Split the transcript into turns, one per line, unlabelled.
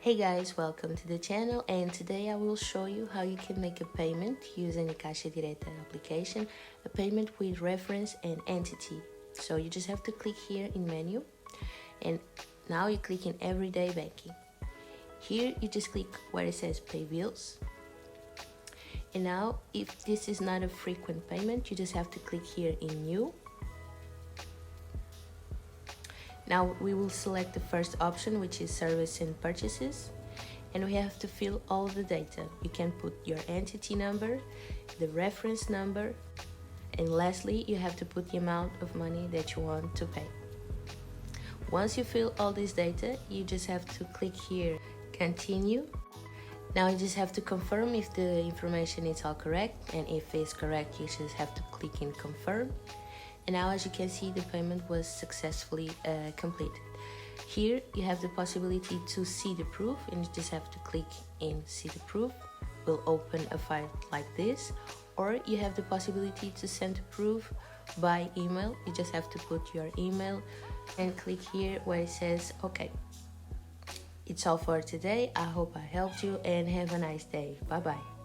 Hey guys, welcome to the channel, and today I will show you how you can make a payment using the Caixadirecta application, a payment with reference and entity. So you just have to click here in menu, and now you click in everyday banking. Here you just click where it says pay bills. And now if this is not a frequent payment, you just have to click here in new. Now we will select the first option, which is service and purchases, and we have to fill all the data. You can put your entity number, the reference number, and lastly you have to put the amount of money that you want to pay. Once you fill all this data, you just have to click here continue. Now you just have to confirm if the information is all correct, and if it's correct you just have to click in confirm. And now, as you can see, the payment was successfully completed. Here you have the possibility to see the proof, and you just have to click in see the proof. Will open a file like this, or you have the possibility to send the proof by email. You just have to put your email and click here where it says okay. It's all for today. I hope I helped you, and have a nice day. Bye bye.